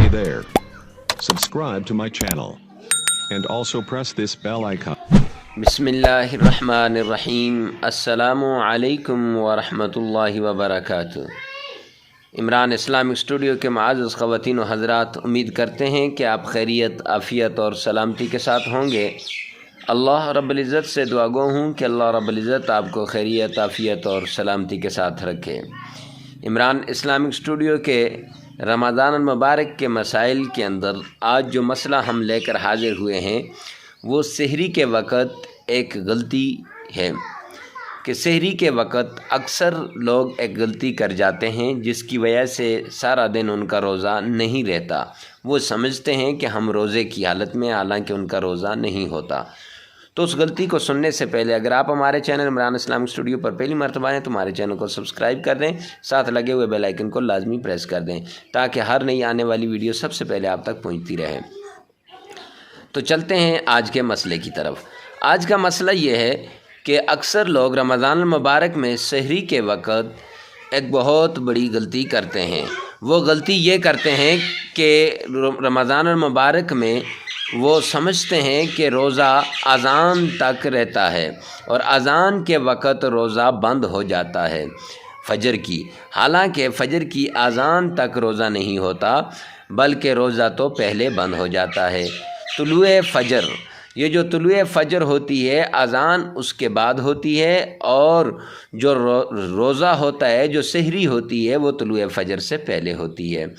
Hey there. Subscribe to my channel. And also press this bell icon. बिस्मिल्लाहिर्रहमानिर्रहीम। अस्सलामु अलैकुम वरहमतुल्लाहि वबरकातुहू। इमरान इस्लामिक स्टूडियो के मुअज़्ज़ज़ ख़वातीन व हज़रात, उम्मीद करते हैं कि आप खैरियत, आफ़ियत और सलामती के साथ होंगे। अल्लाह रब्बुल इज़्ज़त से दुआ गो हूँ कि अल्लाह रब्बुल इज़्ज़त आपको खैरियत, आफ़ियत और सलामती के साथ रखे। इमरान इस्लामिक स्टूडियो के रमज़ान मुबारक के मसाइल के अंदर आज जो मसला हम लेकर हाज़िर हुए हैं वो सहरी के वक़्त एक गलती है कि सहरी के वक़्त अक्सर लोग एक गलती कर जाते हैं जिसकी वजह से सारा दिन उनका रोज़ा नहीं रहता। वो समझते हैं कि हम रोज़े की हालत में, हालांकि उनका रोज़ा नहीं होता। तो उस गलती को सुनने से पहले अगर आप हमारे चैनल इमरान इस्लामिक स्टूडियो पर पहली मरतबा हैं तो हमारे चैनल को सब्सक्राइब कर दें, साथ लगे हुए बेल आइकन को लाजमी प्रेस कर दें ताकि हर नई आने वाली वीडियो सबसे पहले आप तक पहुंचती रहे। तो चलते हैं आज के मसले की तरफ। आज का मसला ये है कि अक्सर लोग रमज़ान मुबारक में सहरी के वक़्त एक बहुत बड़ी गलती करते हैं। वो गलती ये करते हैं कि रमज़ान मुबारक में वो समझते हैं कि रोज़ा अज़ान तक रहता है और अज़ान के वक़्त रोज़ा बंद हो जाता है फ़जर की। हालांकि फ़जर की अज़ान तक रोज़ा नहीं होता, बल्कि रोज़ा तो पहले बंद हो जाता है। तुलुए फ़जर, ये जो तुलुए फ़जर होती है अज़ान उसके बाद होती है, और जो रोज़ा होता है, जो सहरी होती है, वो तुलुए फ़जर से पहले होती है।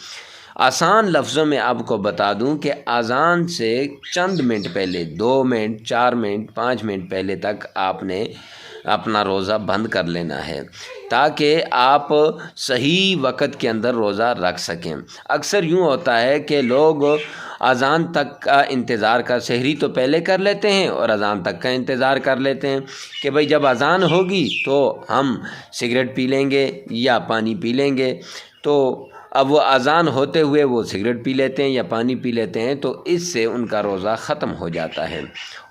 आसान लफ्ज़ों में आपको बता दूं कि अज़ान से चंद मिनट पहले, 2 मिनट, 4 मिनट, 5 मिनट पहले तक आपने अपना रोज़ा बंद कर लेना है ताकि आप सही वक़्त के अंदर रोज़ा रख सकें। अक्सर यूँ होता है कि लोग अज़ान तक का इंतज़ार कर, सहरी तो पहले कर लेते हैं और अज़ान तक का इंतज़ार कर लेते हैं कि भाई जब अज़ान होगी तो हम सिगरेट पी लेंगे या पानी पी लेंगे। तो अब वो अज़ान होते हुए वो सिगरेट पी लेते हैं या पानी पी लेते हैं, तो इससे उनका रोज़ा ख़त्म हो जाता है।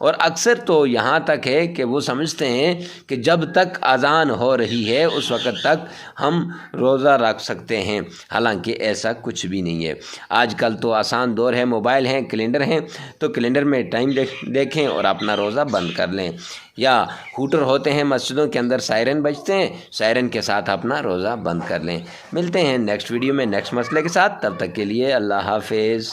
और अक्सर तो यहाँ तक है कि वो समझते हैं कि जब तक अज़ान हो रही है उस वक़्त तक हम रोज़ा रख सकते हैं, हालांकि ऐसा कुछ भी नहीं है। आजकल तो आसान दौर है, मोबाइल हैं, कैलेंडर हैं, तो कैलेंडर में टाइम देखें और अपना रोज़ा बंद कर लें। या हूटर होते हैं मस्जिदों के अंदर, सायरन बजते हैं, सायरन के साथ अपना रोज़ा बंद कर लें। मिलते हैं नेक्स्ट वीडियो में नेक्स्ट मसले के साथ, तब तक के लिए अल्लाह हाफिज़।